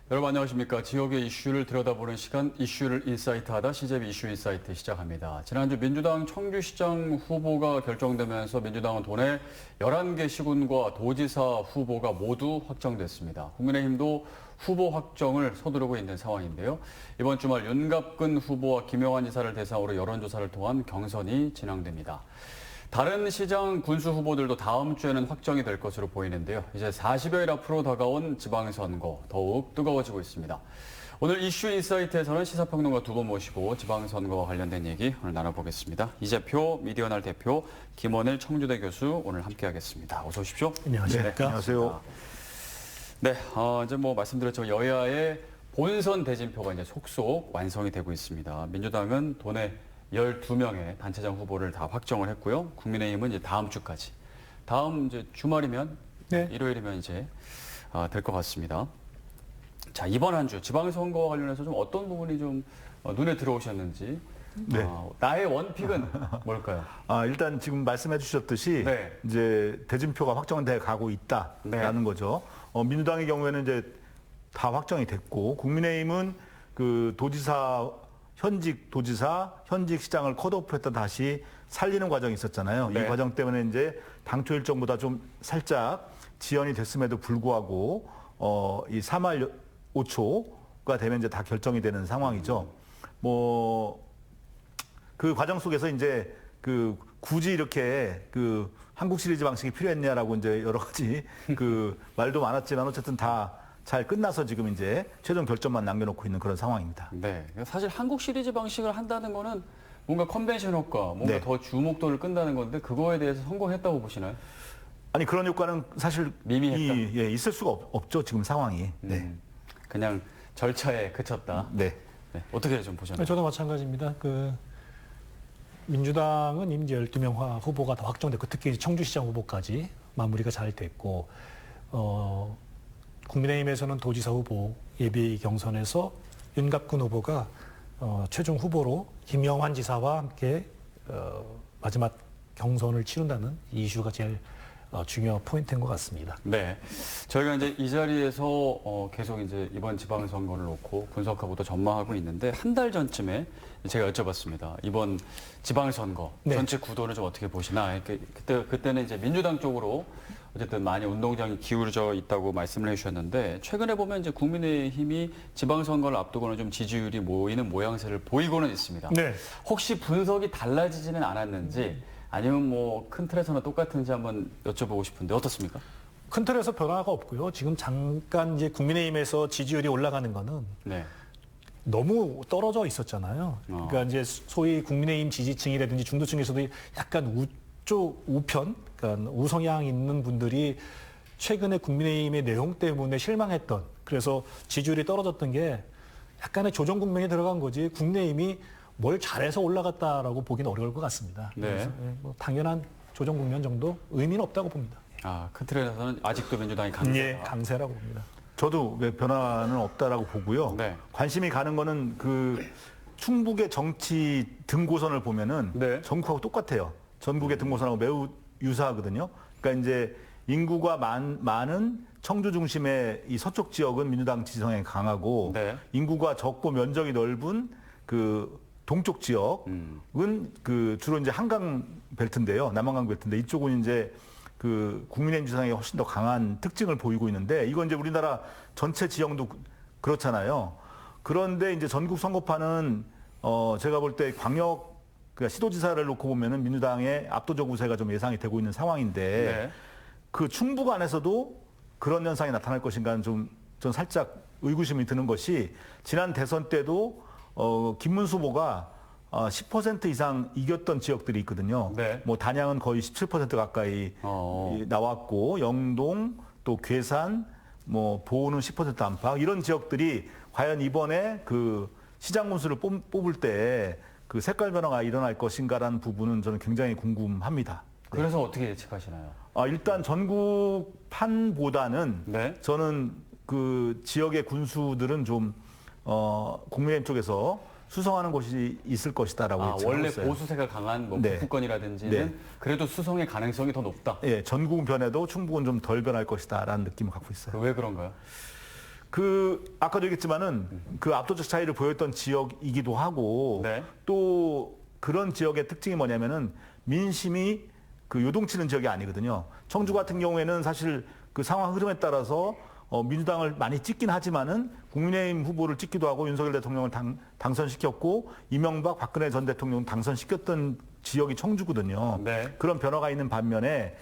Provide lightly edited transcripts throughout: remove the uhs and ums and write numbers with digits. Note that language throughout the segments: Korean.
여러분 안녕하십니까. 지역의 이슈를 들여다보는 시간 이슈를 인사이트하다 CJB 이슈 인사이트 시작합니다. 지난주 민주당 청주시장 후보가 결정되면서 민주당은 도내 11개 시군과 도지사 후보가 모두 확정됐습니다. 국민의힘도 후보 확정을 서두르고 있는 상황인데요. 이번 주말 윤갑근 후보와 김영환 지사를 대상으로 여론조사를 통한 경선이 진행됩니다. 다른 시장 군수 후보들도 다음 주에는 확정이 될 것으로 보이는데요. 이제 40여일 앞으로 다가온 지방선거 더욱 뜨거워지고 있습니다. 오늘 이슈 인사이트에서는 시사평론가 두 분 모시고 지방선거와 관련된 얘기 오늘 나눠보겠습니다. 이재표 미디어날 대표, 김원일 청주대 교수 오늘 함께하겠습니다. 어서 오십시오. 안녕하십니까. 네, 안녕하세요. 네, 이제 말씀드렸지만 여야의 본선 대진표가 이제 속속 완성이 되고 있습니다. 민주당은 도내 12명의 단체장 후보를 다 확정을 했고요. 국민의힘은 이제 다음 주까지. 다음 이제 주말이면 네. 일요일이면 이제 될 것 같습니다. 자, 이번 한 주 지방선거와 관련해서 좀 어떤 부분이 좀 눈에 들어오셨는지. 네. 나의 원픽은 뭘까요? 일단 지금 말씀해 주셨듯이 네. 이제 대진표가 확정돼 가고 있다라는 거죠. 민주당의 경우에는 이제 다 확정이 됐고 국민의힘은 그 도지사 현직 도지사, 현직 시장을 컷오프했다 다시 살리는 과정이 있었잖아요. 네. 이 과정 때문에 이제 당초 일정보다 좀 살짝 지연이 됐음에도 불구하고 이 3할 5초가 되면 이제 다 결정이 되는 상황이죠. 그 과정 속에서 이제 그 굳이 이렇게 그 한국 시리즈 방식이 필요했냐라고 이제 여러 가지 그 말도 많았지만 어쨌든 다 잘 끝나서 지금 이제 최종 결정만 남겨놓고 있는 그런 상황입니다. 네. 사실 한국 시리즈 방식을 한다는 거는 뭔가 컨벤션 효과, 뭔가 네. 더 주목도를 끈다는 건데 그거에 대해서 성공했다고 보시나요? 아니 그런 효과는 사실 미미했다? 있을 수가 없죠 지금 상황이. 네. 그냥 절차에 그쳤다. 네. 네. 어떻게 좀 보셨나요? 저도 마찬가지입니다. 민주당은 이제 12명 후보가 다 확정됐고 특히 청주시장 후보까지 마무리가 잘 됐고 국민의힘에서는 도지사 후보 예비 경선에서 윤갑근 후보가 최종 후보로 김영환 지사와 함께 마지막 경선을 치른다는 이 이슈가 제일 중요한 포인트인 것 같습니다. 네. 저희가 이제 이 자리에서 계속 이제 이번 지방선거를 놓고 분석하고 또 전망하고 있는데 한 달 전쯤에 제가 여쭤봤습니다. 이번 지방선거 네. 전체 구도를 좀 어떻게 보시나? 그때는 이제 민주당 쪽으로 어쨌든 많이 운동장이 기울어져 있다고 말씀을 해주셨는데 최근에 보면 이제 국민의힘이 지방선거를 앞두고는 좀 지지율이 모이는 모양새를 보이고는 있습니다. 네. 혹시 분석이 달라지지는 않았는지 아니면 큰 틀에서는 똑같은지 한번 여쭤보고 싶은데 어떻습니까? 큰 틀에서 변화가 없고요. 지금 잠깐 이제 국민의힘에서 지지율이 올라가는 거는 네. 너무 떨어져 있었잖아요. 그러니까 이제 소위 국민의힘 지지층이라든지 중도층에서도 약간 우편, 그러니까 우성향 있는 분들이 최근에 국민의힘의 내용 때문에 실망했던, 그래서 지지율이 떨어졌던 게 약간의 조정 국면이 들어간 거지 국민의힘이 뭘 잘해서 올라갔다라고 보기는 어려울 것 같습니다. 네. 그래서 당연한 조정 국면 정도 의미는 없다고 봅니다. 큰 틀에서는 아직도 민주당이 강세다. 예, 강세라고 봅니다. 저도 왜 변화는 없다라고 보고요. 네. 관심이 가는 거는 그 충북의 정치 등고선을 보면은 네. 전국하고 똑같아요. 전국의 등고선하고 매우 유사하거든요. 그러니까 이제 인구가 많은 청주 중심의 이 서쪽 지역은 민주당 지지 성향이 강하고 네. 인구가 적고 면적이 넓은 그 동쪽 지역은 그 주로 이제 한강 벨트인데요. 남한강 벨트인데 이쪽은 이제 그 국민의힘 지상에 훨씬 더 강한 특징을 보이고 있는데 이건 이제 우리나라 전체 지형도 그렇잖아요. 그런데 이제 전국 선거판은 제가 볼 때 광역 그러니까 시도지사를 놓고 보면은 민주당의 압도적 우세가 좀 예상이 되고 있는 상황인데 네. 그 충북 안에서도 그런 현상이 나타날 것인가는 좀 살짝 의구심이 드는 것이 지난 대선 때도 김문수 후보가 10% 이상 이겼던 지역들이 있거든요. 네. 단양은 거의 17% 가까이 나왔고 영동 또 괴산 보은은 10% 안팎 이런 지역들이 과연 이번에 그 시장 군수를 뽑을 때 그 색깔 변화가 일어날 것인가라는 부분은 저는 굉장히 궁금합니다. 그래서 어떻게 예측하시나요? 일단 전국판보다는 네. 저는 그 지역의 군수들은 좀 국민의힘 쪽에서 수성하는 곳이 있을 것이다라고 예측하고 원래 있어요. 보수세가 강한 네. 북부권이라든지는 네. 그래도 수성의 가능성이 더 높다. 예, 전국은 변해도 충북은 좀 덜 변할 것이다라는 느낌을 갖고 있어요. 왜 그런가요? 아까도 얘기했지만은 그 압도적 차이를 보였던 지역이기도 하고 네. 또 그런 지역의 특징이 뭐냐면은 민심이 그 요동치는 지역이 아니거든요. 청주 같은 경우에는 사실 그 상황 흐름에 따라서 민주당을 많이 찍긴 하지만은 국민의힘 후보를 찍기도 하고 윤석열 대통령을 당선시켰고 이명박 박근혜 전 대통령 당선시켰던 지역이 청주거든요. 네. 그런 변화가 있는 반면에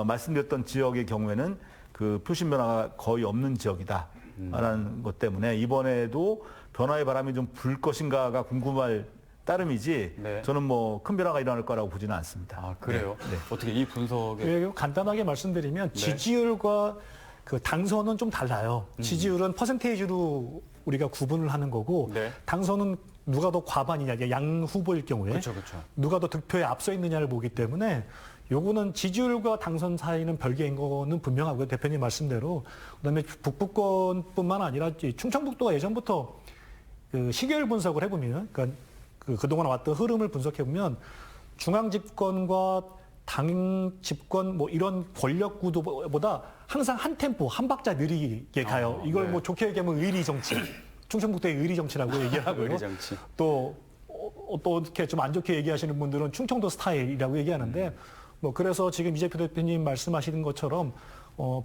말씀드렸던 지역의 경우에는 그 표심 변화가 거의 없는 지역이다라는 것 때문에 이번에도 변화의 바람이 좀 불 것인가가 궁금할 따름이지 네. 저는 뭐 큰 변화가 일어날 거라고 보지는 않습니다. 아, 그래요? 네. 어떻게 이 분석에 예, 간단하게 말씀드리면 네. 지지율과 그 당선은 좀 달라요. 지지율은 퍼센테이지로 우리가 구분을 하는 거고 네. 당선은 누가 더 과반이냐, 양 후보일 경우에 그렇죠. 누가 더 득표에 앞서 있느냐를 보기 때문에 요거는 지지율과 당선 사이는 별개인 거는 분명하고요. 대표님 말씀대로. 그다음에 북부권뿐만 아니라 충청북도가 예전부터 그 시계열 분석을 해보면, 그러니까 그동안 왔던 흐름을 분석해보면 중앙 집권과 당 집권 뭐 이런 권력 구도보다 항상 한 템포, 한 박자 느리게 가요. 이걸 네. 뭐 좋게 얘기하면 의리 정치, 충청북도의 의리 정치라고 얘기하고요. 의리정치. 또 어떻게 좀 안 좋게 얘기하시는 분들은 충청도 스타일이라고 얘기하는데 뭐 그래서 지금 이재표 대표님 말씀하시는 것처럼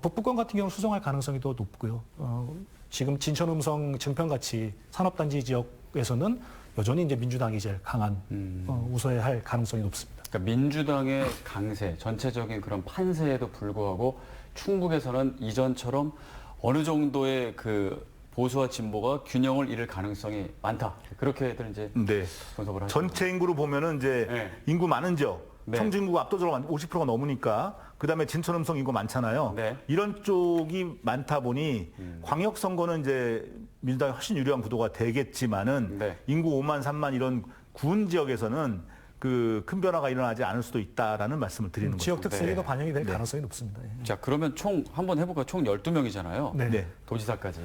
북부권 같은 경우 수성할 가능성이 더 높고요. 지금 진천, 음성, 증평같이 산업단지 지역에서는 여전히 이제 민주당이 제일 강한 우세할 가능성이 높습니다. 그러니까 민주당의 강세, 전체적인 그런 판세에도 불구하고 충북에서는 이전처럼 어느 정도의 그 보수와 진보가 균형을 잃을 가능성이 많다. 그렇게들 이제 네. 분석을 하죠. 전체 인구로 보면은 이제 네. 인구 많은 지역, 네. 청주 인구가 압도적으로 50%가 넘으니까 그다음에 진천, 음성 인구 많잖아요. 네. 이런 쪽이 많다 보니 광역 선거는 이제 민주당이 훨씬 유리한 구도가 되겠지만은 네. 인구 5만, 3만 이런 군 지역에서는 그 큰 변화가 일어나지 않을 수도 있다라는 말씀을 드리는 거죠. 지역 특성이 네. 더 반영이 될 가능성이 높습니다. 예. 자, 그러면 총 한번 해볼까요? 총 12명이잖아요. 네. 네. 도지사까지.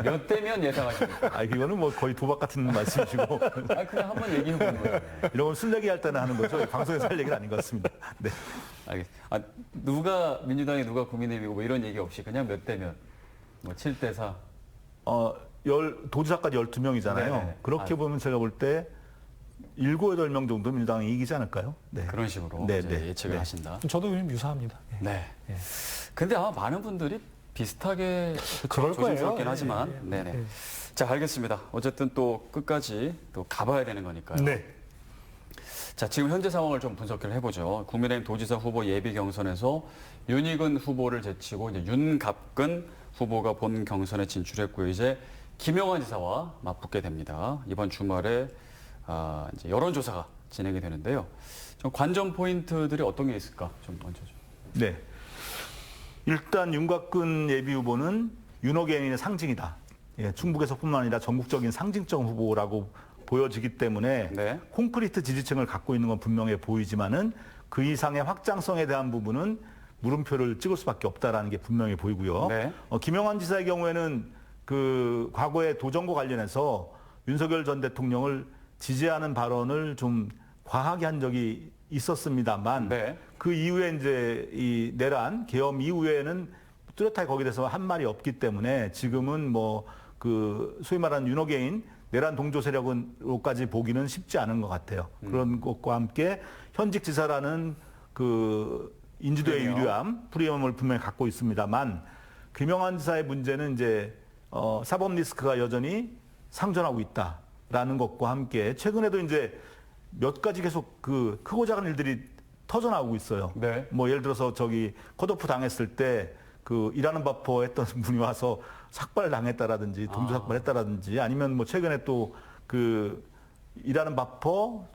몇 대면 예상하십니까? 아, 이거는 뭐 거의 도박 같은 말씀이시고 아, 그냥 한번 얘기해보는 거예요. 이런 건 술 얘기할 때는 하는 거죠. 방송에서 할 얘기는 아닌 것 같습니다. 네. 알겠습니다. 아, 누가 민주당이 누가 국민의힘이고 뭐 이런 얘기 없이 그냥 몇 대면? 뭐 7대 4. 도지사까지 12명이잖아요. 네네. 그렇게 보면 제가 볼 때 7, 8명 정도 민주당이 이기지 않을까요? 네. 그런 식으로 네, 이제 네. 예측을 네. 하신다. 저도 유사합니다. 예. 네. 예. 근데 아마 많은 분들이 비슷하게 그럴 거예요. 조심스럽긴 예, 하지만. 예, 예. 네네. 예. 자, 알겠습니다. 어쨌든 또 끝까지 또 가봐야 되는 거니까요. 네. 자, 지금 현재 상황을 좀 분석을 해보죠. 국민의힘 도지사 후보 예비 경선에서 윤희근 후보를 제치고 이제 윤갑근 후보가 본 경선에 진출했고요. 이제 김영환 지사와 맞붙게 됩니다. 이번 주말에 이제 여론조사가 진행이 되는데요. 좀 관전 포인트들이 어떤 게 있을까? 좀 먼저 좀. 네. 일단 윤곽근 예비 후보는 윤호개인의 상징이다. 예, 충북에서뿐만 아니라 전국적인 상징적 후보라고 보여지기 때문에 네. 콘크리트 지지층을 갖고 있는 건 분명해 보이지만은 그 이상의 확장성에 대한 부분은 물음표를 찍을 수밖에 없다라는 게 분명해 보이고요. 네. 김영환 지사의 경우에는 그 과거에 도정과 관련해서 윤석열 전 대통령을 지지하는 발언을 좀 과하게 한 적이 있었습니다만 네. 그 이후에 이제 이 내란 계엄 이후에는 뚜렷하게 거기에 대해서 한 말이 없기 때문에 지금은 뭐 그 소위 말하는 윤호개인 내란 동조 세력으로까지 보기는 쉽지 않은 것 같아요. 그런 것과 함께 현직 지사라는 그 인지도의 프리미엄. 유리함, 프리미엄을 분명히 갖고 있습니다만 김영환 지사의 문제는 이제 사법 리스크가 여전히 상존하고 있다라는 것과 함께 최근에도 이제 몇 가지 계속 그 크고 작은 일들이 터져 나오고 있어요. 네. 뭐 예를 들어서 저기 컷오프 당했을 때 그 일하는 바퍼 했던 분이 와서 삭발 당했다라든지 동조 삭발했다라든지 아니면 뭐 최근에 또 그 일하는 바퍼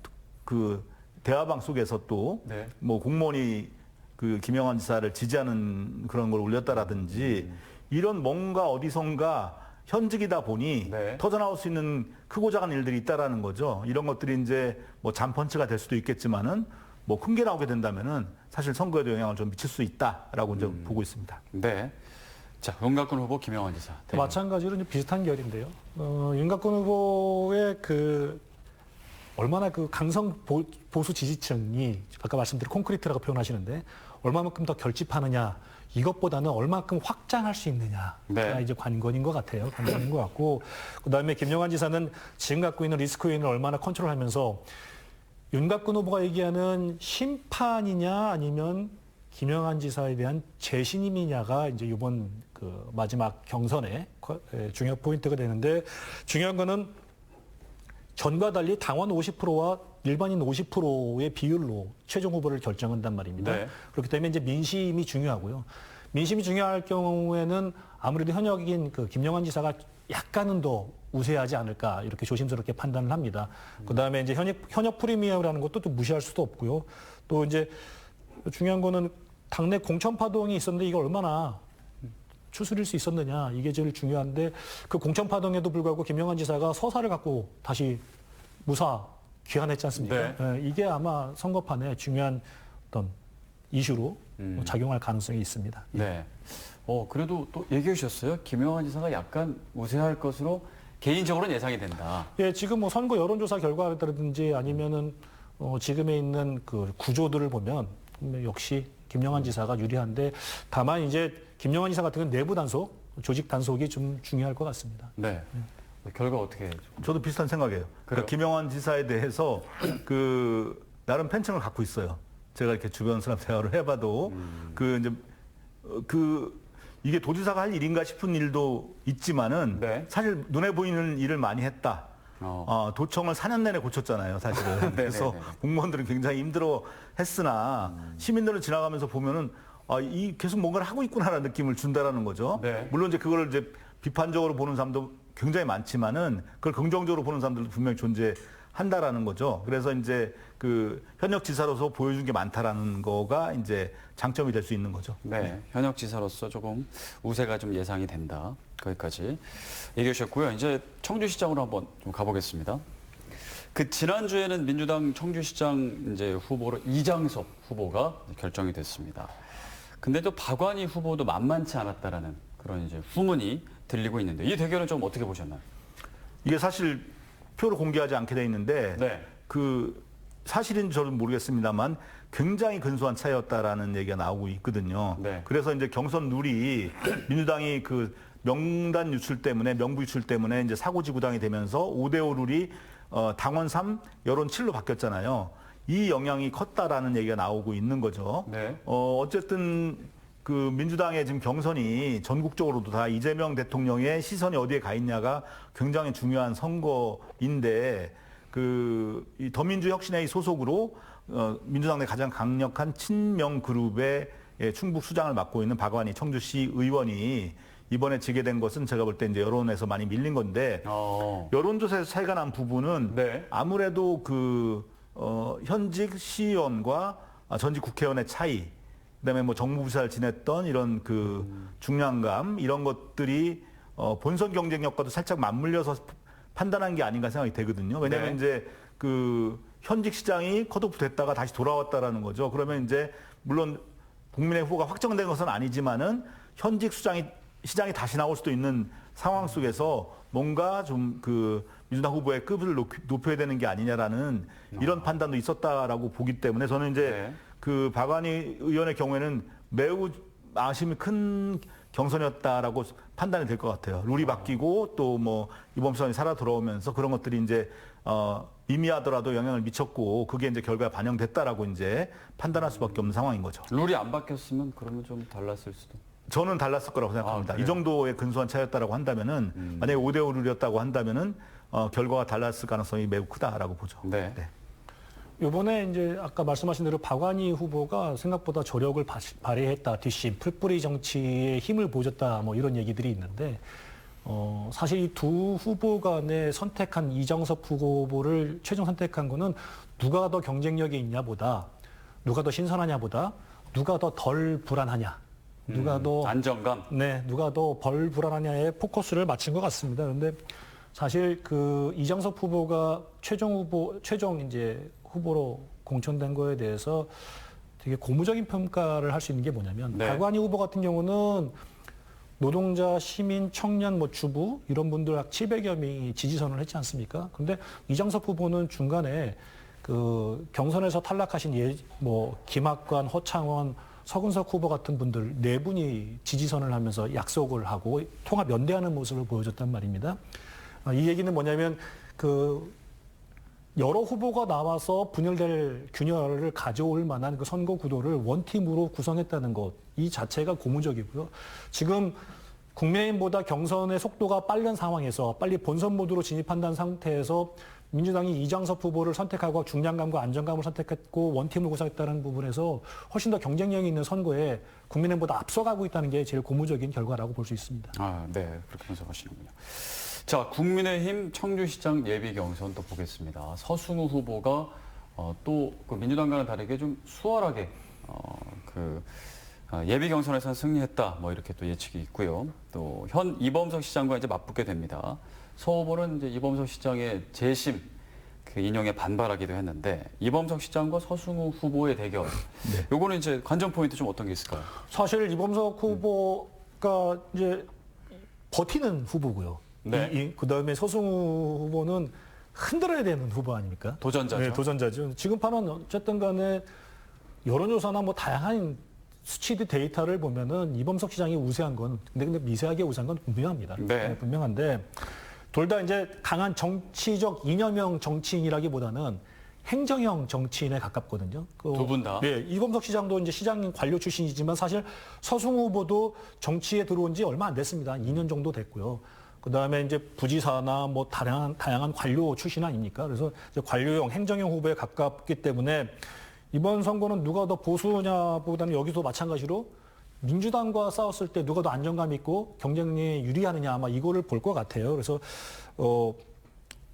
그 대화방 속에서 또 네. 뭐 공무원이 그 김영환 지사를 지지하는 그런 걸 올렸다라든지 이런 뭔가 어디선가 현직이다 보니 네. 터져나올 수 있는 크고 작은 일들이 있다라는 거죠. 이런 것들이 이제 뭐 잠펀치가 될 수도 있겠지만은 뭐 큰 게 나오게 된다면은 사실 선거에도 영향을 좀 미칠 수 있다라고 이제 보고 있습니다. 네. 자, 윤곽근 후보, 김영환 지사. 네. 마찬가지로 이제 비슷한 결인데요. 윤곽근 후보의 그 얼마나 그 강성 보수 지지층이 아까 말씀드린 콘크리트라고 표현하시는데 얼마만큼 더 결집하느냐 이것보다는 얼마만큼 확장할 수 있느냐가 네. 이제 관건인 것 같아요. 관건인 것 같고 그다음에 김영환 지사는 지금 갖고 있는 리스크 요인을 얼마나 컨트롤하면서 윤곽근 후보가 얘기하는 심판이냐 아니면 김영환 지사에 대한 재신임이냐가 이제 이번 그 마지막 경선의 중요 포인트가 되는데 중요한 거는 전과 달리 당원 50%와 일반인 50%의 비율로 최종 후보를 결정한단 말입니다. 네. 그렇기 때문에 이제 민심이 중요하고요. 민심이 중요할 경우에는 아무래도 현역인 그 김영환 지사가 약간은 더 우세하지 않을까 이렇게 조심스럽게 판단을 합니다. 그다음에 이제 현역 프리미엄이라는 것도 또 무시할 수도 없고요. 또 이제 중요한 거는 당내 공천 파동이 있었는데 이걸 얼마나 추스릴 수 있었느냐 이게 제일 중요한데 그 공천 파동에도 불구하고 김영환 지사가 서사를 갖고 다시 무사 귀환했지 않습니까? 네. 이게 아마 선거판에 중요한 어떤 이슈로 작용할 가능성이 있습니다. 네. 그래도 또 얘기해 주셨어요. 김영환 지사가 약간 우세할 것으로 개인적으로는 예상이 된다. 예, 지금 뭐 선거 여론조사 결과라든지 아니면은 지금에 있는 그 구조들을 보면 역시 김영환 지사가 유리한데 다만 이제 김영환 지사 같은 경우는 내부 단속, 조직 단속이 좀 중요할 것 같습니다. 네. 결과 어떻게? 저도 비슷한 생각이에요. 그러니까 김영환 지사에 대해서 그 나름 팬층을 갖고 있어요. 제가 이렇게 주변 사람 대화를 해봐도 그 이제 이게 도지사가 할 일인가 싶은 일도 있지만은 네. 사실 눈에 보이는 일을 많이 했다. 도청을 4년 내내 고쳤잖아요, 사실은. 그래서 공무원들은 굉장히 힘들어 했으나 시민들을 지나가면서 보면은 이 계속 뭔가를 하고 있구나라는 느낌을 준다라는 거죠. 네. 물론 이제 그걸 이제 비판적으로 보는 사람도 굉장히 많지만은 그걸 긍정적으로 보는 사람들도 분명히 존재한다라는 거죠. 그래서 이제 그 현역 지사로서 보여준 게 많다라는 거가 이제 장점이 될 수 있는 거죠. 네. 현역 지사로서 조금 우세가 좀 예상이 된다. 거기까지 얘기해 주셨고요. 이제 청주시장으로 한번 좀 가보겠습니다. 그 지난주에는 민주당 청주시장 이제 후보로 이장섭 후보가 결정이 됐습니다. 근데 또 박완희 후보도 만만치 않았다라는 그런 이제 후문이 들리고 있는데 이 대결은 좀 어떻게 보셨나요? 이게 사실 표를 공개하지 않게 돼 있는데 네. 그 사실인지 저는 모르겠습니다만 굉장히 근소한 차이였다라는 얘기가 나오고 있거든요. 네. 그래서 이제 경선 룰이 민주당이 그 명단 유출 때문에 명부 유출 때문에 이제 사고지구당이 되면서 5대5 룰이 당원 3, 여론 7로 바뀌었잖아요. 이 영향이 컸다라는 얘기가 나오고 있는 거죠. 네. 어쨌든 그 민주당의 지금 경선이 전국적으로도 다 이재명 대통령의 시선이 어디에 가 있냐가 굉장히 중요한 선거인데 이 더민주 혁신회의 소속으로 민주당 내 가장 강력한 친명 그룹의 충북 수장을 맡고 있는 박완희 청주시 의원이 이번에 지게 된 것은 제가 볼 때 이제 여론에서 많이 밀린 건데 여론조사에서 차이가 난 부분은 네. 아무래도 현직 시의원과 전직 국회의원의 차이, 그다음에 뭐 정무부사를 지냈던 이런 그 중량감 이런 것들이 본선 경쟁력과도 살짝 맞물려서 판단한 게 아닌가 생각이 되거든요. 왜냐하면 네. 이제 그 현직 시장이 컷오프 됐다가 다시 돌아왔다라는 거죠. 그러면 이제 물론 국민의 후보가 확정된 것은 아니지만은 현직 시장이 다시 나올 수도 있는 상황 속에서 뭔가 좀 그 민주당 후보의 급을 높여야 되는 게 아니냐라는 이런 판단도 있었다라고 보기 때문에 저는 이제 네. 그 박완희 의원의 경우에는 매우 아쉬움이 큰 경선이었다라고 판단이 될 것 같아요. 룰이 바뀌고 또 뭐 이범수원이 살아 돌아오면서 그런 것들이 이제 미미하더라도 영향을 미쳤고 그게 이제 결과에 반영됐다라고 이제 판단할 수밖에 없는 상황인 거죠. 룰이 안 바뀌었으면 그러면 좀 달랐을 수도. 저는 달랐을 거라고 생각합니다. 이 정도의 근소한 차이였다라고 한다면은 만약에 5대5 룰이었다고 한다면은 결과가 달랐을 가능성이 매우 크다라고 보죠. 네. 이번에 이제 아까 말씀하신 대로 박완희 후보가 생각보다 저력을 발휘했다, 뒷심, 풀뿌리 정치에 힘을 보여줬다, 뭐 이런 얘기들이 있는데 사실 이 두 후보 간에 선택한 이장섭 후보를 최종 선택한 거는 누가 더 경쟁력이 있냐보다, 누가 더 신선하냐보다, 누가 더 덜 불안하냐, 누가 더 안정감. 누가 더 덜 불안하냐에 포커스를 맞춘 것 같습니다. 그런데 사실 그 이장섭 후보가 최종 이제 후보로 공천된 거에 대해서 되게 고무적인 평가를 할 수 있는 게 뭐냐면 네. 박완희 후보 같은 경우는 노동자, 시민, 청년, 뭐 주부 이런 분들 약 700여 명이 지지선을 했지 않습니까? 근데 이장섭 후보는 중간에 그 경선에서 탈락하신 뭐 김학관, 허창원, 서근석 후보 같은 분들 네 분이 지지선을 하면서 약속을 하고 통합 연대하는 모습을 보여줬단 말입니다. 이 얘기는 뭐냐면 여러 후보가 나와서 분열될 균열을 가져올 만한 그 선거 구도를 원팀으로 구성했다는 것, 이 자체가 고무적이고요. 지금 국민의힘보다 경선의 속도가 빠른 상황에서 빨리 본선 모드로 진입한다는 상태에서 민주당이 이장섭 후보를 선택하고 중량감과 안정감을 선택했고 원팀을 구성했다는 부분에서 훨씬 더 경쟁력이 있는 선거에 국민의힘보다 앞서가고 있다는 게 제일 고무적인 결과라고 볼 수 있습니다. 아, 네. 그렇게 분석하시는군요. 자, 국민의힘 청주시장 예비 경선 또 보겠습니다. 서승우 후보가 또 그 민주당과는 다르게 좀 수월하게 예비 경선에서 승리했다. 뭐 이렇게 또 예측이 있고요. 또 현 이범석 시장과 이제 맞붙게 됩니다. 서 후보는 이제 이범석 시장의 재심 그 인용에 반발하기도 했는데 이범석 시장과 서승우 후보의 대결. 네. 요거는 이제 관전 포인트 좀 어떤 게 있을까요? 사실 이범석 후보가 이제 버티는 후보고요. 네. 그다음에 서승우 후보는 흔들어야 되는 후보 아닙니까? 도전자죠. 네, 도전자죠. 지금 판은 어쨌든 간에 여론조사나 뭐 다양한 수치드 데이터를 보면은 이범석 시장이 우세한 건 근데 미세하게 우세한 건 분명합니다. 네. 분명한데 둘 다 이제 강한 정치적 이념형 정치인이라기보다는 행정형 정치인에 가깝거든요. 두 분 다. 네, 이범석 시장도 이제 시장 관료 출신이지만 사실 서승우 후보도 정치에 들어온 지 얼마 안 됐습니다. 2년 정도 됐고요. 그다음에 이제 부지사나 뭐 다양한 관료 출신 아닙니까? 그래서 이제 관료형 행정형 후보에 가깝기 때문에 이번 선거는 누가 더 보수냐보다는 여기도 마찬가지로 민주당과 싸웠을 때 누가 더 안정감 있고 경쟁력에 유리하느냐 아마 이거를 볼 것 같아요. 그래서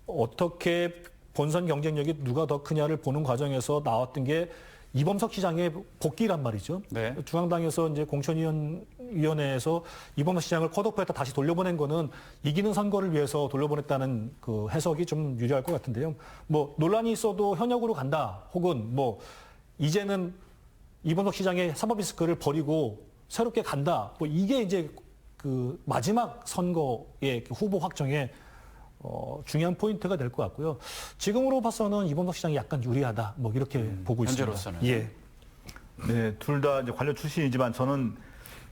어떻게 본선 경쟁력이 누가 더 크냐를 보는 과정에서 나왔던 게 이범석 시장의 복귀란 말이죠. 네. 중앙당에서 이제 공천위원회에서 이범석 시장을 컷오프했다 다시 돌려보낸 거는 이기는 선거를 위해서 돌려보냈다는 그 해석이 좀 유리할 것 같은데요. 뭐 논란이 있어도 현역으로 간다, 혹은 뭐 이제는 이범석 시장의 사법리스크를 버리고 새롭게 간다. 뭐 이게 이제 그 마지막 선거의 그 후보 확정에 중요한 포인트가 될 것 같고요. 지금으로 봐서는 이범석 시장이 약간 유리하다. 뭐 이렇게 보고 있습니다. 현재로서는. 예. 네, 둘 다 이제 관료 출신이지만 저는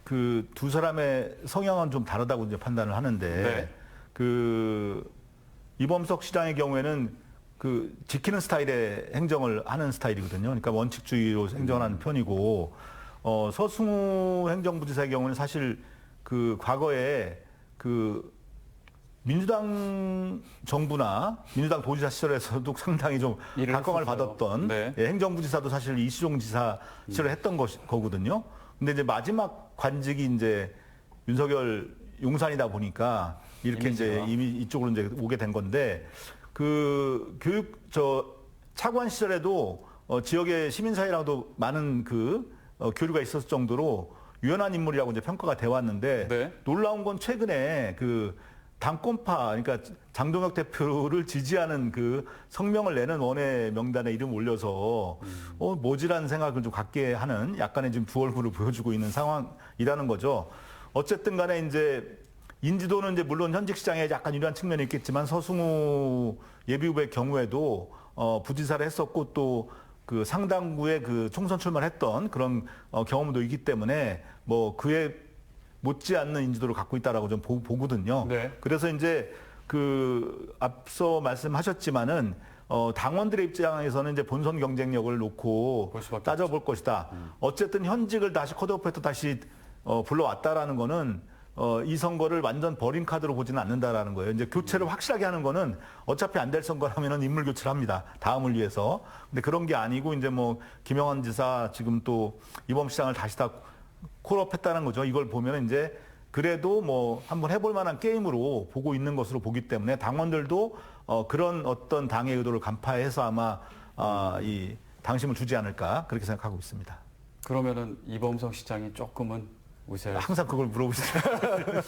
그 두 사람의 성향은 좀 다르다고 이제 판단을 하는데 네. 그 이범석 시장의 경우에는 그 지키는 스타일의 행정을 하는 스타일이거든요. 그러니까 원칙주의로 행정하는 편이고 서승우 행정부지사의 경우는 사실 그 과거에 그 민주당 정부나 민주당 도지사 시절에서도 상당히 좀 각광을 받았던 네. 행정부지사도 사실 이시종 지사 시절에 했던 거거든요. 근데 이제 마지막 관직이 이제 윤석열 용산이다 보니까 이렇게 이미지가. 이제 이미 이쪽으로 이제 오게 된 건데 그 차관 시절에도 지역의 시민사회랑도 많은 교류가 있었을 정도로 유연한 인물이라고 이제 평가가 돼 왔는데 네. 놀라운 건 최근에 당권파, 그러니까 장동혁 대표를 지지하는 그 성명을 내는 원외 명단에 이름 올려서 뭐지라는 생각을 좀 갖게 하는 약간의 지금 두 얼굴을 보여주고 있는 상황이라는 거죠. 어쨌든 간에 이제 인지도는 이제 물론 현직 시장에 약간 유리한 측면이 있겠지만 서승우 예비후보의 경우에도 부지사를 했었고 또 그 상당부의 그 총선 출마했던 그런 경험도 있기 때문에 뭐 그에 못지않는 인지도를 갖고 있다라고 좀 보거든요. 네. 그래서 이제 그 앞서 말씀하셨지만은 당원들의 입장에서는 이제 본선 경쟁력을 놓고 볼 수밖에 따져볼 것이다. 어쨌든 현직을 다시 컷오프해서 다시 불러왔다라는 거는 이 선거를 완전 버린 카드로 보지는 않는다라는 거예요. 이제 교체를 확실하게 하는 거는 어차피 안 될 선거라면은 인물 교체를 합니다. 다음을 위해서. 근데 그런 게 아니고 이제 뭐 김영환 지사 지금 또 이범 시장을 다시 다 콜업했다는 거죠. 이걸 보면 이제 그래도 뭐 한번 해볼 만한 게임으로 보고 있는 것으로 보기 때문에 당원들도 그런 어떤 당의 의도를 간파해서 아마 이 당심을 주지 않을까 그렇게 생각하고 있습니다. 그러면은 이범석 시장이 조금은 우세할. 항상 그걸 물어보시더라고요.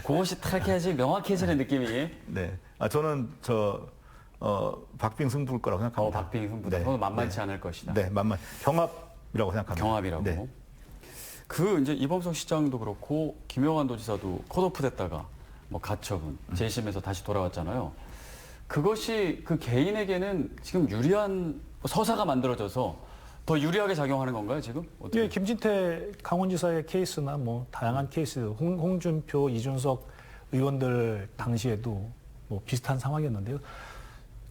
그것이 타락해야지 명확해지는 느낌이. 네. 저는 박빙 승부일 거라고 생각합니다. 박빙 승부다. 그건 만만치 않을 것이다. 네, 경합이라고 생각합니다. 경합이라고. 네. 이제 이범석 시장도 그렇고 김영환 도지사도 컷오프 됐다가 뭐 가처분, 재심에서 다시 돌아왔잖아요. 그것이 그 개인에게는 지금 유리한 서사가 만들어져서 더 유리하게 작용하는 건가요, 지금? 어떻게? 예, 김진태 강원지사의 케이스나 뭐 다양한 케이스, 홍준표, 이준석 의원들 당시에도 뭐 비슷한 상황이었는데요.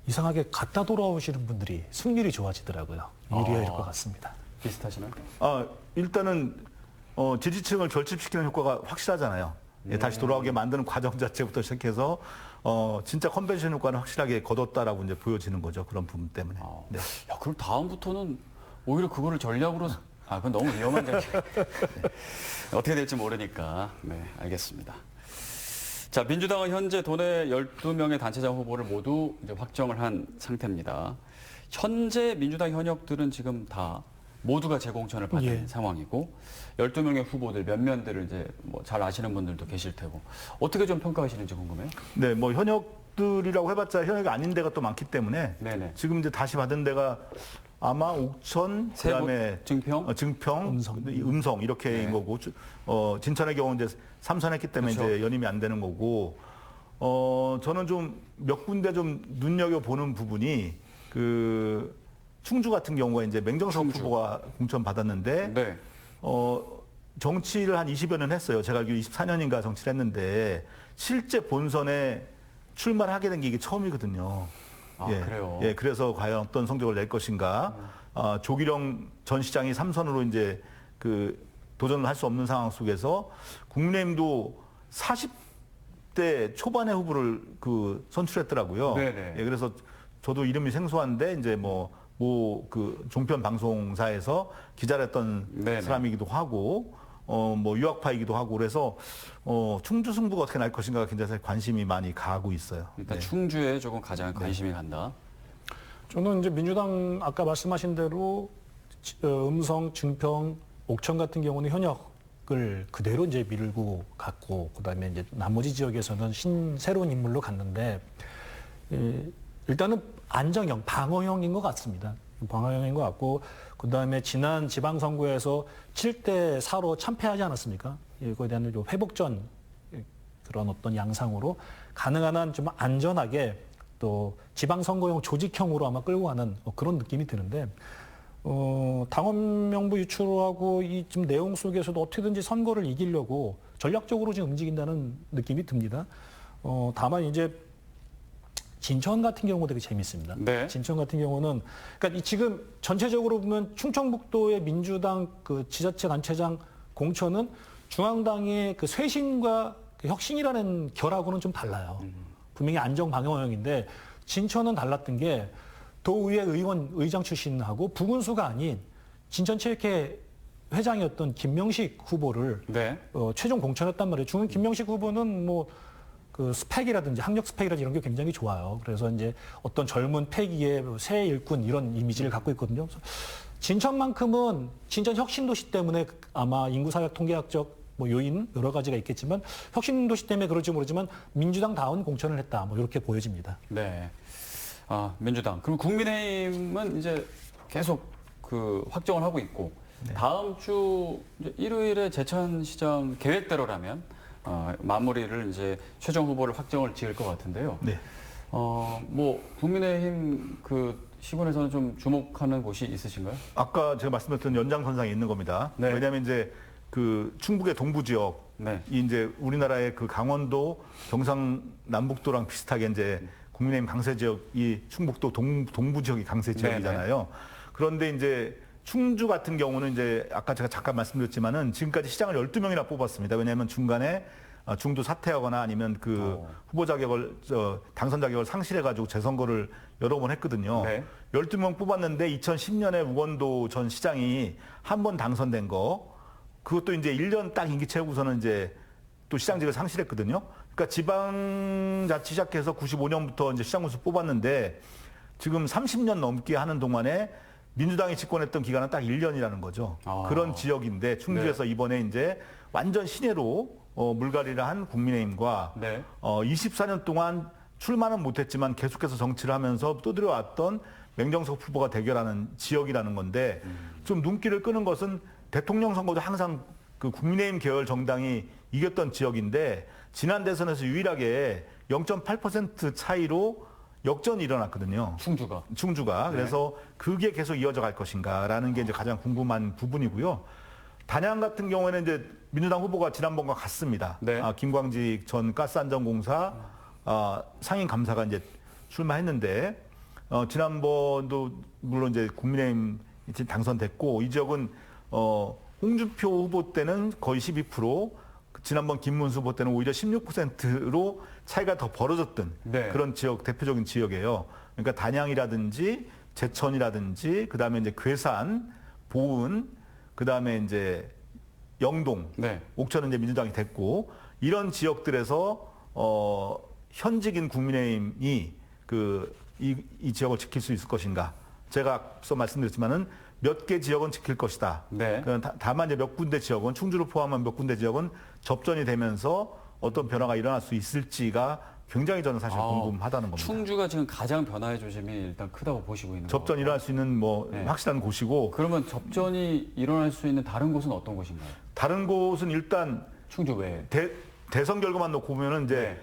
이상하게 갔다 돌아오시는 분들이 승률이 좋아지더라고요. 유리할 것 같습니다. 비슷하시나요? 일단은 지지층을 결집시키는 효과가 확실하잖아요. 예, 다시 돌아오게 만드는 과정 자체부터 시작해서 진짜 컨벤션 효과는 확실하게 거뒀다라고 이제 보여지는 거죠. 그런 부분 때문에. 네. 야, 그럼 다음부터는 오히려 그거를 전략으로 그건 너무 위험한 전략. 네. 어떻게 될지 모르니까. 네, 알겠습니다. 자, 민주당은 현재 도내 12명의 단체장 후보를 모두 이제 확정을 한 상태입니다. 현재 민주당 현역들은 지금 다 모두가 재공천을 받은 예. 상황이고 12명의 후보들 몇 면들을 이제 뭐 잘 아시는 분들도 계실 테고 어떻게 좀 평가하시는지 궁금해요. 네, 뭐 현역들이라고 해봤자 현역이 아닌 데가 또 많기 때문에 네네. 지금 이제 다시 받은 데가 아마 옥천, 그다음에 증평, 음성 이렇게인 네. 거고 진천의 경우는 이제 삼선했기 때문에 그렇죠. 이제 연임이 안 되는 거고 저는 좀 몇 군데 좀 눈여겨 보는 부분이 그 충주 같은 경우가 이제 맹정석 후보가 공천 받았는데 네. 정치를 한 20여 년 했어요. 제가 알기로 24년인가 정치를 했는데 실제 본선에 출마를 하게 된 게 이게 처음이거든요. 그래요? 예, 그래서 과연 어떤 성적을 낼 것인가. 조기령 전 시장이 3선으로 이제 그 도전을 할 수 없는 상황 속에서 국민의힘도 40대 초반의 후보를 그 선출했더라고요. 네네. 예, 그래서 저도 이름이 생소한데 이제 그 종편 방송사에서 기자를 했던 네네. 사람이기도 하고 뭐 유학파이기도 하고 그래서 충주 승부가 어떻게 날 것인가 굉장히 관심이 많이 가고 있어요. 일단 네. 충주에 조금 가장 관심이 간다. 저는 이제 민주당 아까 말씀하신 대로 음성, 증평, 옥천 같은 경우는 현역을 그대로 이제 밀고 갔고 그다음에 이제 나머지 지역에서는 새로운 인물로 갔는데 일단은 안정형, 방어형인 것 같습니다. 방어형인 것 같고 그다음에 지난 지방선거에서 7대 4로 참패하지 않았습니까? 이거에 대한 회복전 그런 어떤 양상으로 가능한 한 좀 안전하게 또 지방선거용 조직형으로 아마 끌고 가는 그런 느낌이 드는데 당원 명부 유출하고 이 지금 내용 속에서도 어떻게든지 선거를 이기려고 전략적으로 지금 움직인다는 느낌이 듭니다. 다만 이제 진천 같은 경우도 되게 재밌습니다. 네. 진천 같은 경우는 그러니까 지금 전체적으로 보면 충청북도의 민주당 그 지자체 단체장 공천은 중앙당의 그 쇄신과 그 혁신이라는 결하고는 좀 달라요. 분명히 안정 방어형인데 진천은 달랐던 게 도의회 의장 출신하고 부군수가 아닌 진천체육회 회장이었던 김명식 후보를 네. 최종 공천했단 말이에요. 중은 김명식 후보는 뭐 그 스펙이라든지 학력 스펙이라든지 이런 게 굉장히 좋아요. 그래서 이제 어떤 젊은 패기의 새 일꾼 이런 이미지를 갖고 있거든요. 그래서 진천만큼은 진천 혁신도시 때문에 아마 인구사회 통계학적 뭐 요인 여러 가지가 있겠지만 혁신도시 때문에 그럴지 모르지만 민주당다운 공천을 했다. 뭐 이렇게 보여집니다. 네. 민주당. 그럼 국민의힘은 이제 계속 그 확정을 하고 있고 다음 주 이제 일요일에 제천시장 계획대로라면 마무리를 이제 최종 후보를 확정을 지을 것 같은데요. 네. 뭐 국민의힘 그 시군에서는 좀 주목하는 곳이 있으신가요? 아까 제가 말씀드렸던 연장선상에 있는 겁니다. 네. 왜냐하면 이제 그 충북의 동부 지역이 네. 이제 우리나라의 그 강원도, 경상남북도랑 비슷하게 이제 국민의힘 강세 지역이 충북도 동부 지역이 강세 지역이잖아요. 그런데 이제 충주 같은 경우는 이제 아까 제가 잠깐 말씀드렸지만은 지금까지 시장을 12명이나 뽑았습니다. 왜냐하면 중간에 중도 사퇴하거나 아니면 그 후보 자격을 당선 자격을 상실해가지고 재선거를 여러 번 했거든요. 네. 12명 뽑았는데 2010년에 우건도 전 시장이 한 번 당선된 거 그것도 이제 1년 딱 임기 채우고서는 이제 또 시장직을 상실했거든요. 그러니까 지방자치 시작해서 95년부터 이제 시장 군수 뽑았는데 지금 30년 넘게 하는 동안에 민주당이 집권했던 기간은 딱 1년이라는 거죠. 그런 지역인데 충주에서 이번에 이제 완전 신예로 물갈이를 한 국민의힘과 24년 동안 출마는 못했지만 계속해서 정치를 하면서 떠들어왔던 맹정석 후보가 대결하는 지역이라는 건데 좀 눈길을 끄는 것은 대통령 선거도 항상 그 국민의힘 계열 정당이 이겼던 지역인데 지난 대선에서 유일하게 0.8% 차이로 역전이 일어났거든요. 충주가. 네. 그래서 그게 계속 이어져 갈 것인가라는 게 이제 가장 궁금한 부분이고요. 단양 같은 경우에는 이제 민주당 후보가 지난번과 같습니다. 네. 김광직 전 가스안전공사 상임 감사가 이제 출마했는데 지난번도 물론 이제 국민의힘 당선됐고 이 지역은 홍준표 후보 때는 거의 12%, 지난번 김문수 후보 때는 오히려 16%로 차이가 더 벌어졌던 네. 그런 지역, 대표적인 지역이에요. 그러니까 단양이라든지 제천이라든지 그다음에 이제 괴산, 보은, 그다음에 이제 영동, 네. 옥천은 이제 민주당이 됐고 이런 지역들에서 현직인 국민의힘이 이 지역을 지킬 수 있을 것인가? 제가 앞서 말씀드렸지만은 몇 개 지역은 지킬 것이다. 네. 다만 이제 몇 군데 지역은 충주를 포함한 몇 군데 지역은 접전이 되면서 어떤 변화가 일어날 수 있을지가 굉장히 저는 사실 궁금하다는 겁니다. 충주가 지금 가장 변화의 조짐이 일단 크다고 보시고 있는 거죠. 접전이 일어날 수 있는 네. 확실한 곳이고 그러면 접전이 일어날 수 있는 다른 곳은 어떤 곳인가요? 다른 곳은 일단 충주 외에. 대선 결과만 놓고 보면은 이제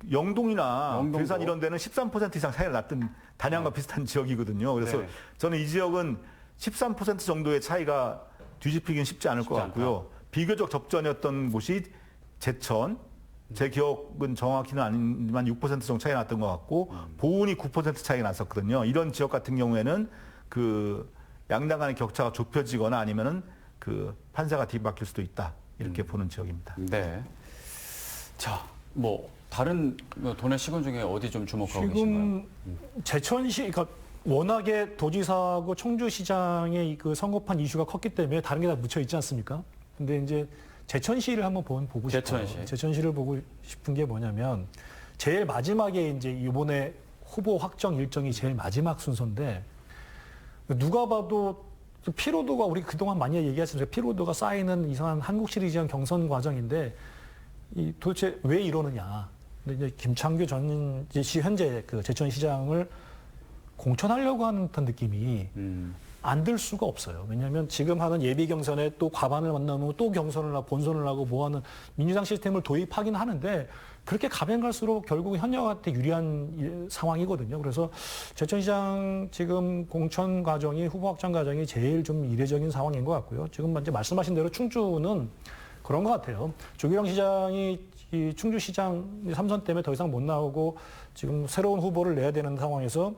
영동이나 영동도. 괴산 이런 데는 13% 이상 차이가 났던 단양과 비슷한 지역이거든요. 그래서 네. 저는 이 지역은 13% 정도의 차이가 뒤집히긴 쉽지 않을 것 같고요. 비교적 접전이었던 곳이 제천, 제 기억은 정확히는 아니지만 6% 정도 차이 났던 것 같고 보은이 9% 차이가 났었거든요. 이런 지역 같은 경우에는 양당 간의 격차가 좁혀지거나 아니면은 판세가 뒤바뀔 수도 있다. 이렇게 보는 지역입니다. 네. 자, 다른 도내 시군 중에 어디 좀 주목하고 계신가요? 지금 제천시, 그러니까 워낙에 도지사하고 청주시장의 그 선거판 이슈가 컸기 때문에 다른 게 다 묻혀 있지 않습니까? 근데 이제 제천시를 한번 보고 싶어요. 제천시를 보고 싶은 게 뭐냐면 제일 마지막에 이제 이번에 후보 확정 일정이 제일 마지막 순서인데 누가 봐도 피로도가 우리 그동안 많이 얘기하시면서 피로도가 쌓이는 이상한 한국 시리즈형 경선 과정인데 도대체 왜 이러느냐? 근데 이제 김창규 전 현재 그 제천시장을 공천하려고 하는 듯한 느낌이 안 들 수가 없어요. 왜냐하면 지금 하는 예비 경선에 또 과반을 만나면 또 경선을 하고 본선을 하고 뭐하는 민주당 시스템을 도입하긴 하는데 그렇게 가면 갈수록 결국 현역한테 유리한 상황이거든요. 그래서 제천시장 지금 공천 과정이 후보 확정 과정이 제일 좀 이례적인 상황인 것 같고요. 지금 이제 말씀하신 대로 충주는 그런 것 같아요. 조기영 시장이 이 충주시장 3선 때문에 더 이상 못 나오고 지금 새로운 후보를 내야 되는 상황에서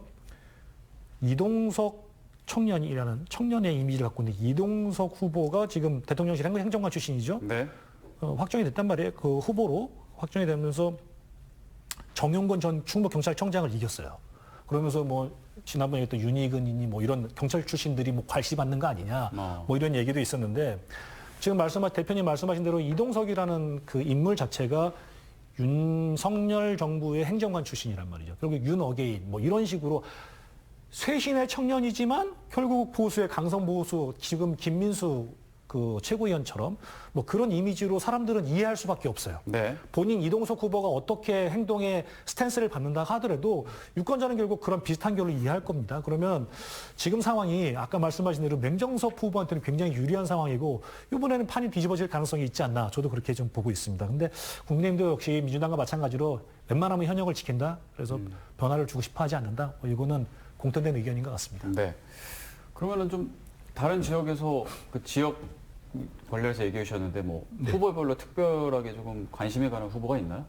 이동석 청년이라는 청년의 이미지를 갖고 있는 이동석 후보가 지금 대통령실 행정관 출신이죠. 네. 확정이 됐단 말이에요. 그 후보로 확정이 되면서 정용건 전 충북경찰청장을 이겼어요. 그러면서 지난번에 했던 윤희근이니 이런 경찰 출신들이 괄시받는 거 아니냐. 이런 얘기도 있었는데 지금 대표님 말씀하신 대로 이동석이라는 그 인물 자체가 윤석열 정부의 행정관 출신이란 말이죠. 결국 윤어게인 이런 식으로 쇄신의 청년이지만 결국 보수의 강성 보수 지금 김민수 그 최고위원처럼 그런 이미지로 사람들은 이해할 수밖에 없어요. 네. 본인 이동석 후보가 어떻게 행동의 스탠스를 받는다 하더라도 유권자는 결국 그런 비슷한 결로 이해할 겁니다. 그러면 지금 상황이 아까 말씀하신 대로 맹정섭 후보한테는 굉장히 유리한 상황이고 이번에는 판이 뒤집어질 가능성이 있지 않나 저도 그렇게 좀 보고 있습니다. 근데 국민의힘도 역시 민주당과 마찬가지로 웬만하면 현역을 지킨다. 그래서 변화를 주고 싶어 하지 않는다. 이거는 공통된 의견인 것 같습니다. 네. 그러면은 좀 다른 지역에서 그 지역 관련해서 얘기해 주셨는데 네. 후보별로 특별하게 조금 관심이 가는 후보가 있나요?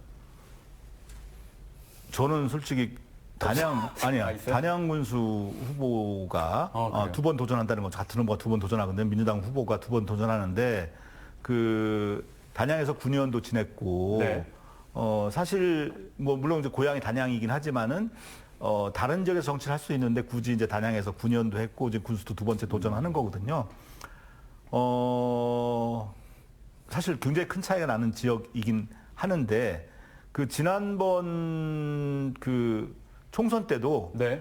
저는 솔직히 단양 군수 후보가 두 번 도전한다는 건 같은 후보가 두 번 도전하거든요. 민주당 후보가 두 번 도전하는데 단양에서 9년도 지냈고 네. 사실 물론 이제 고향이 단양이긴 하지만은 다른 지역에서 정치를 할 수 있는데 굳이 이제 단양에서 9년도 했고 이제 군수도 두 번째 도전하는 거거든요. 사실 굉장히 큰 차이가 나는 지역이긴 하는데 지난번 총선 때도 네.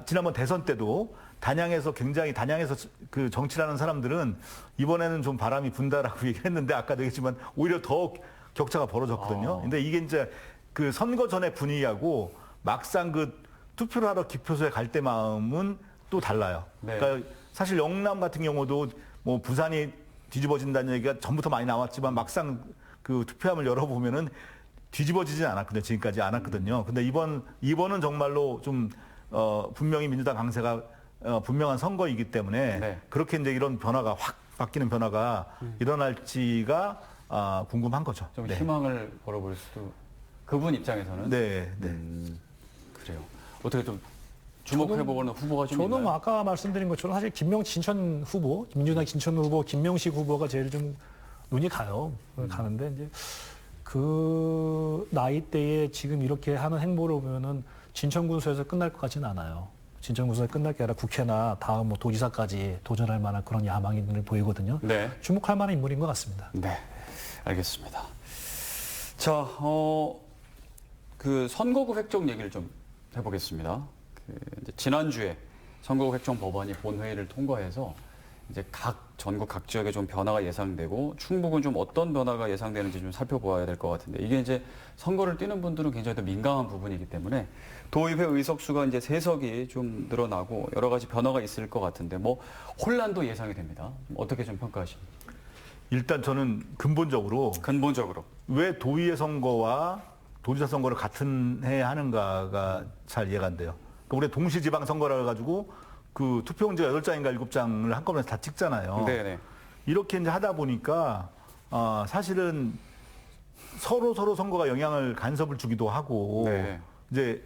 지난번 대선 때도 단양에서 그 정치를 하는 사람들은 이번에는 좀 바람이 분다라고 얘기를 했는데 아까도 얘기했지만 오히려 더 격차가 벌어졌거든요. 근데 이게 이제 선거 전의 분위기하고 막상 투표를 하러 기표소에 갈 때 마음은 또 달라요. 네. 그러니까 사실 영남 같은 경우도 부산이 뒤집어진다는 얘기가 전부터 많이 나왔지만 막상 투표함을 열어보면은 뒤집어지진 않았거든요. 지금까지 않았거든요. 근데 이번은 정말로 좀 분명히 민주당 강세가 분명한 선거이기 때문에 네. 그렇게 이제 이런 변화가 확 바뀌는 변화가 일어날지가 궁금한 거죠. 좀 네. 희망을 걸어볼 수도 그분 입장에서는 네, 네. 그래요. 어떻게 좀 주목해보는 후보가 좀 저는 있나요? 아까 말씀드린 것처럼 사실 진천 후보, 민주당 진천 후보, 김명식 후보가 제일 좀 눈이 가요. 가는데 이제 그 나이대에 지금 이렇게 하는 행보를 보면은 진천군수에서 끝날 것 같지는 않아요. 진천군수에서 끝날 게 아니라 국회나 다음 뭐 도지사까지 도전할 만한 그런 야망이 눈을 보이거든요. 네. 주목할 만한 인물인 것 같습니다. 네, 알겠습니다. 자, 그 선거구 획정 얘기를 좀 해보겠습니다. 이제 지난주에 선거구 획정 법안이 본회의를 통과해서 이제 전국 각 지역에 좀 변화가 예상되고 충북은 좀 어떤 변화가 예상되는지 좀 살펴보아야 될 것 같은데 이게 이제 선거를 뛰는 분들은 굉장히 더 민감한 부분이기 때문에 도의회 의석수가 이제 3석이 좀 늘어나고 여러 가지 변화가 있을 것 같은데 뭐 혼란도 예상이 됩니다. 어떻게 좀 평가하십니까? 일단 저는 근본적으로 왜 도의회 선거와 도지사 선거를 같은 해에 하는가가 잘 이해가 안 돼요. 그러니까 우리 동시지방 선거라 가지고 그 투표용지가 8장인가 7장을 한꺼번에 다 찍잖아요. 네네. 이렇게 이제 하다 보니까 사실은 서로 선거가 영향을 간섭을 주기도 하고 네. 이제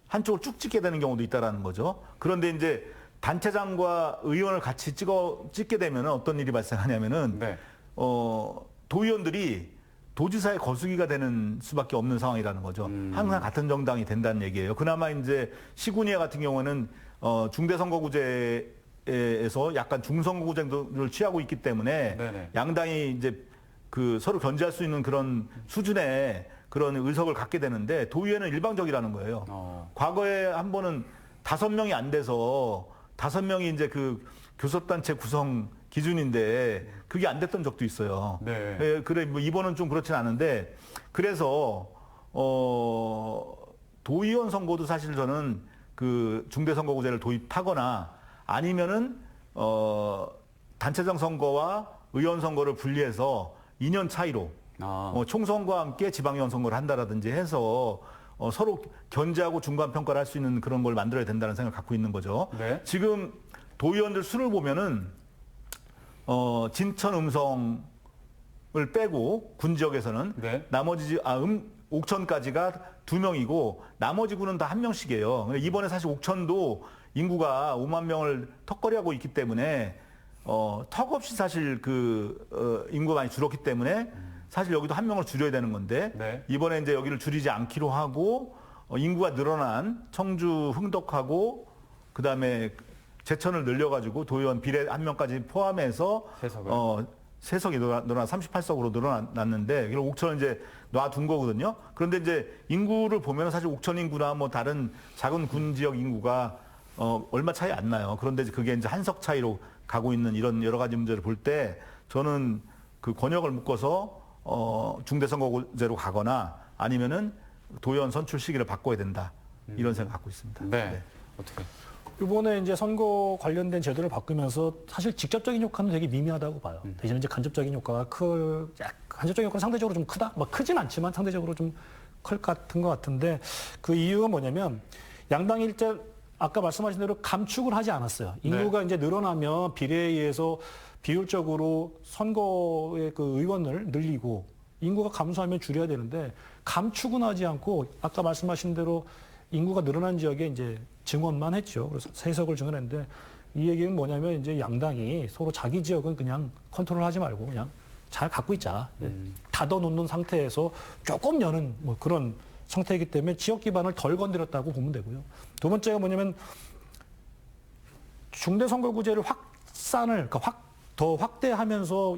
한쪽을 쭉 찍게 되는 경우도 있다라는 거죠. 그런데 이제 단체장과 의원을 같이 찍게 되면 어떤 일이 발생하냐면은 네. 도의원들이 도지사의 거수기가 되는 수밖에 없는 상황이라는 거죠. 항상 같은 정당이 된다는 얘기예요. 그나마 이제 시군위회 같은 경우는 중대선거구제에서 약간 중선거구제를 취하고 있기 때문에 네네. 양당이 이제 그 서로 견제할 수 있는 그런 수준의 그런 의석을 갖게 되는데 도의회는 일방적이라는 거예요. 과거에 한 번은 5명이 안 돼서 5명이 이제 그 교섭단체 구성 기준인데 그게 안 됐던 적도 있어요. 네. 예, 그래 뭐 이번은 좀 그렇진 않은데 그래서 도의원 선거도 사실 저는 그 중대선거구제를 도입하거나 아니면은 단체장 선거와 의원 선거를 분리해서 2년 차이로 총선과 함께 지방의원 선거를 한다라든지 해서 서로 견제하고 중간 평가를 할 수 있는 그런 걸 만들어야 된다는 생각을 갖고 있는 거죠. 네. 지금 도의원들 수를 보면은 진천 음성을 빼고 군 지역에서는 네. 나머지 옥천까지가 2명이고 나머지 군은 다 1명씩이에요. 이번에 사실 옥천도 인구가 5만 명을 턱걸이하고 있기 때문에 턱없이 사실 인구가 많이 줄었기 때문에 사실 여기도 1명을 줄여야 되는 건데 네. 이번에 이제 여기를 줄이지 않기로 하고 인구가 늘어난 청주 흥덕하고 그다음에 제천을 늘려가지고 도의원 비례 1명까지 포함해서 3석이 늘어나 38석으로 늘어났는데 그리고 옥천은 이제 놔둔 거거든요. 그런데 이제 인구를 보면 사실 옥천 인구나 뭐 다른 작은 군 지역 인구가 얼마 차이 안 나요. 그런데 그게 이제 한석 차이로 가고 있는 이런 여러 가지 문제를 볼 때 저는 그 권역을 묶어서 중대선거제로 가거나 아니면은 도의원 선출 시기를 바꿔야 된다 이런 생각 갖고 있습니다. 네. 어떻게? 이번에 이제 선거 관련된 제도를 바꾸면서 사실 직접적인 효과는 되게 미미하다고 봐요. 대신에 이제 간접적인 효과가 간접적인 효과는 상대적으로 좀 크다? 뭐 크진 않지만 상대적으로 좀 클 같은 것 같은데 그 이유가 뭐냐면 양당이 일단 아까 말씀하신 대로 감축을 하지 않았어요. 인구가 이제 늘어나면 비례에 의해서 비율적으로 선거의 그 의원을 늘리고 인구가 감소하면 줄여야 되는데 감축은 하지 않고 아까 말씀하신 대로 인구가 늘어난 지역에 이제 증원만 했죠. 그래서 3석을 증원했는데 이 얘기는 뭐냐면 이제 양당이 서로 자기 지역은 그냥 컨트롤하지 말고 그냥 잘 갖고 있자. 닫아놓는 상태에서 조금 여는 뭐 그런 상태이기 때문에 지역 기반을 덜 건드렸다고 보면 되고요. 두 번째가 뭐냐면 중대선거구제를 확산을 그러니까 더 확대하면서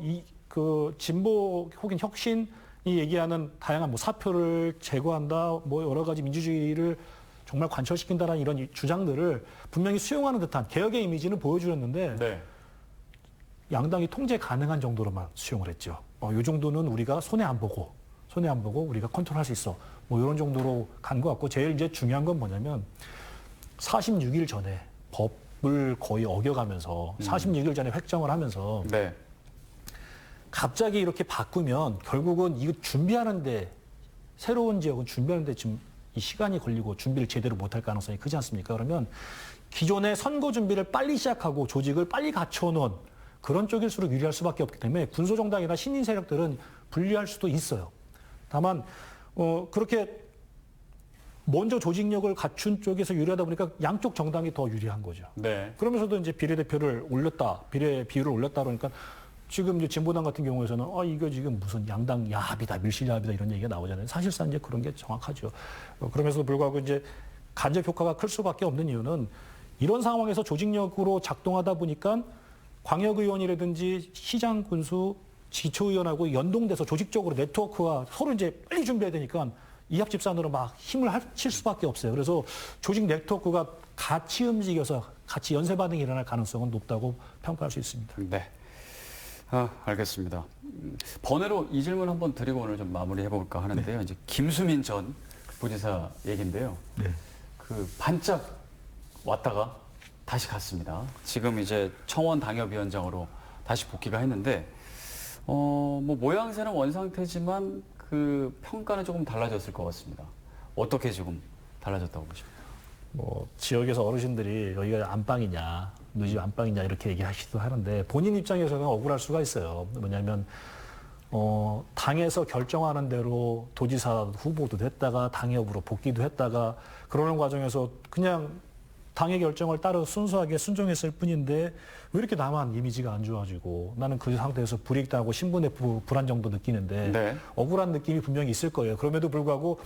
그 진보 혹은 혁신이 얘기하는 다양한 뭐 사표를 제거한다, 뭐 여러 가지 민주주의를 정말 관철시킨다라는 이런 주장들을 분명히 수용하는 듯한 개혁의 이미지는 보여주었는데 네. 양당이 통제 가능한 정도로만 수용을 했죠. 이 정도는 우리가 손해 안 보고 우리가 컨트롤할 수 있어. 뭐 이런 정도로 간 것 같고 제일 이제 중요한 건 뭐냐면 46일 전에 법을 거의 어겨가면서 46일 전에 획정을 하면서 네. 갑자기 이렇게 바꾸면 결국은 이거 준비하는데 새로운 지역은 준비하는데 지금 이 시간이 걸리고 준비를 제대로 못할 가능성이 크지 않습니까? 그러면 기존의 선거 준비를 빨리 시작하고 조직을 빨리 갖춰놓은 그런 쪽일수록 유리할 수밖에 없기 때문에 군소정당이나 신인 세력들은 불리할 수도 있어요. 다만 그렇게 먼저 조직력을 갖춘 쪽에서 유리하다 보니까 양쪽 정당이 더 유리한 거죠. 네. 그러면서도 이제 비례대표를 올렸다, 비례 비율을 올렸다 그러니까 지금 이제 진보당 같은 경우에서는 이거 지금 무슨 양당 야합이다, 밀실야합이다 이런 얘기가 나오잖아요. 사실상 이제 그런 게 정확하죠. 그러면서도 불구하고 이제 간접 효과가 클 수밖에 없는 이유는 이런 상황에서 조직력으로 작동하다 보니까 광역의원이라든지 시장 군수 지초의원하고 연동돼서 조직적으로 네트워크와 서로 이제 빨리 준비해야 되니까 이합집산으로 막 힘을 합칠 수밖에 없어요. 그래서 조직 네트워크가 같이 움직여서 같이 연쇄 반응이 일어날 가능성은 높다고 평가할 수 있습니다. 네. 알겠습니다. 번외로 이 질문 한번 드리고 오늘 좀 마무리해 볼까 하는데요. 이제 김수민 전 부지사 얘기인데요. 네. 그 반짝 왔다가 다시 갔습니다. 지금 이제 청원 당협위원장으로 다시 복귀가 했는데, 뭐 모양새는 원상태지만 그 평가는 조금 달라졌을 것 같습니다. 어떻게 지금 달라졌다고 보십니까? 뭐 지역에서 어르신들이 여기가 안방이냐, 너희 집 안방이냐 이렇게 얘기하시기도 하는데 본인 입장에서는 억울할 수가 있어요. 뭐냐면 당에서 결정하는 대로 도지사 후보도 됐다가 당협으로 복귀도 했다가 그러는 과정에서 그냥 당의 결정을 따라 순수하게 순종했을 뿐인데 왜 이렇게 나만 이미지가 안 좋아지고 나는 그 상태에서 불이익당하고 신분의 불안정도 느끼는데 네. 억울한 느낌이 분명히 있을 거예요. 그럼에도 불구하고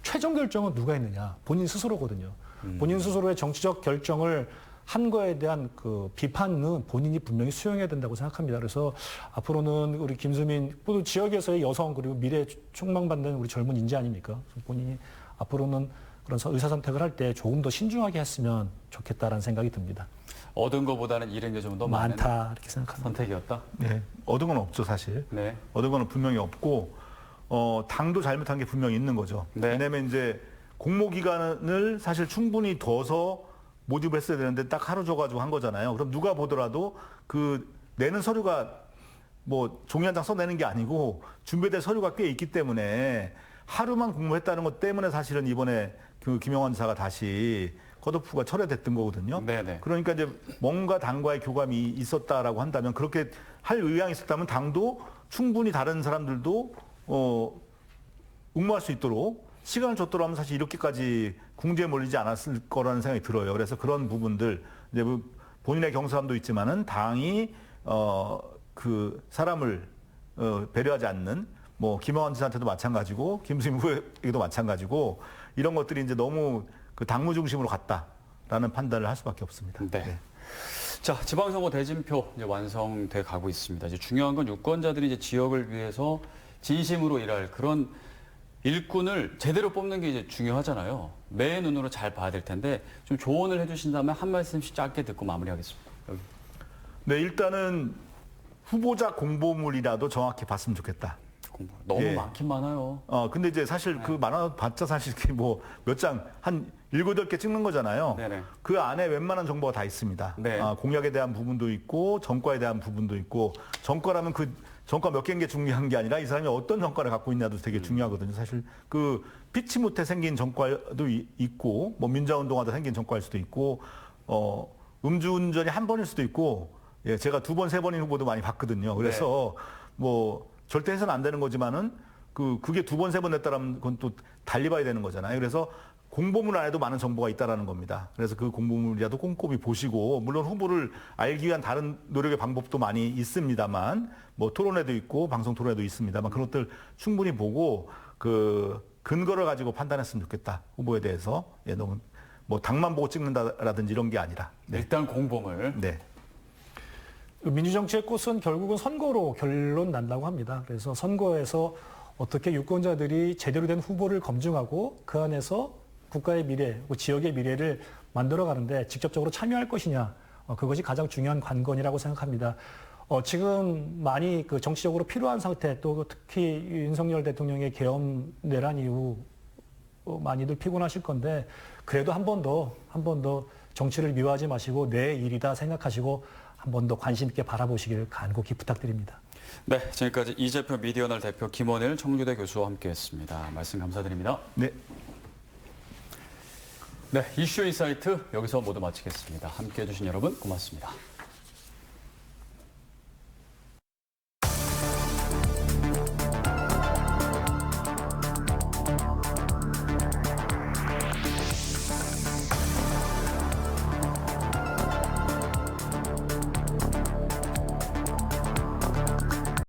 최종 결정은 누가 했느냐? 본인 스스로거든요. 본인 스스로의 정치적 결정을 한 거에 대한 그 비판은 본인이 분명히 수용해야 된다고 생각합니다. 그래서 앞으로는 우리 김수민, 또 지역에서의 여성 그리고 미래 촉망받는 우리 젊은 인재 아닙니까? 본인이 앞으로는 그런 의사 선택을 할 때 조금 더 신중하게 했으면 좋겠다라는 생각이 듭니다. 얻은 것보다는 잃은 게 좀 더 많은 많다 이렇게 생각합니다. 선택이었다. 네. 얻은 건 없죠, 사실. 네. 얻은 거는 분명히 없고, 당도 잘못한 게 분명히 있는 거죠. 네. 왜냐면 이제 공모 기간을 사실 충분히 둬서 모집을 했어야 되는데 딱 하루 줘가지고 한 거잖아요. 그럼 누가 보더라도 그 내는 서류가 뭐 종이 한 장 써내는 게 아니고 준비된 서류가 꽤 있기 때문에 하루만 공모했다는 것 때문에 사실은 이번에 그 김영환 지사가 다시 컷오프가 철회됐던 거거든요. 네네. 그러니까 이제 뭔가 당과의 교감이 있었다라고 한다면 그렇게 할 의향이 있었다면 당도 충분히 다른 사람들도 응모할 수 있도록 시간을 줬더라면 사실 이렇게까지 궁지에 몰리지 않았을 거라는 생각이 들어요. 그래서 그런 부분들 이제 본인의 경선도 있지만은 당이 그 사람을 배려하지 않는 뭐 김영환 지사한테도 마찬가지고 김수민 후보에게도 마찬가지고 이런 것들이 이제 너무 그 당무 중심으로 갔다라는 판단을 할 수밖에 없습니다. 네. 네. 자, 지방선거 대진표 이제 완성돼 가고 있습니다. 이제 중요한 건 유권자들이 이제 지역을 위해서 진심으로 일할 그런 일꾼을 제대로 뽑는 게 이제 중요하잖아요. 매의 눈으로 잘 봐야 될 텐데 좀 조언을 해주신다면 한 말씀씩 짧게 듣고 마무리하겠습니다. 여기. 네, 일단은 후보자 공보물이라도 정확히 봤으면 좋겠다. 너무 예. 많긴 많아요. 근데 이제 사실 그 많아봤자 사실 뭐 몇 장, 한 7, 8개 찍는 거잖아요. 네네. 그 안에 웬만한 정보가 다 있습니다. 네. 공약에 대한 부분도 있고, 정과에 대한 부분도 있고, 정과라면 그 정과 몇 개인 게 중요한 게 아니라 이 사람이 어떤 정과를 갖고 있냐도 되게 중요하거든요. 사실 그 피치 못해 생긴 정과도 있고, 뭐 민자운동하다 생긴 정과일 수도 있고, 음주운전이 한 번일 수도 있고, 예, 제가 2번, 3번인 후보도 많이 봤거든요. 그래서 뭐 절대 해서는 안 되는 거지만은 그게 2번, 3번 냈다라면 그건 또 달리 봐야 되는 거잖아요. 그래서 공보물 안에도 많은 정보가 있다라는 겁니다. 그래서 그 공보물이라도 꼼꼼히 보시고, 물론 후보를 알기 위한 다른 노력의 방법도 많이 있습니다만, 뭐 토론회도 있고 방송 토론회도 있습니다만 그런 것들 충분히 보고 그 근거를 가지고 판단했으면 좋겠다. 후보에 대해서. 예, 너무 뭐 당만 보고 찍는다라든지 이런 게 아니라. 네. 일단 공범을. 네. 민주정치의 꽃은 결국은 선거로 결론 난다고 합니다. 그래서 선거에서 어떻게 유권자들이 제대로 된 후보를 검증하고 그 안에서 국가의 미래, 지역의 미래를 만들어가는데 직접적으로 참여할 것이냐, 그것이 가장 중요한 관건이라고 생각합니다. 지금 많이 그 정치적으로 필요한 상태, 또 특히 윤석열 대통령의 계엄 내란 이후 많이들 피곤하실 건데 그래도 한 번 더 정치를 미워하지 마시고 내 일이다 생각하시고 한 번 더 관심 있게 바라보시길 간곡히 부탁드립니다. 네, 지금까지 이재표 미디어널 대표 김원일 청주대 교수와 함께했습니다. 말씀 감사드립니다. 네. 네, 이슈 인사이트 여기서 모두 마치겠습니다. 함께해 주신 여러분 고맙습니다.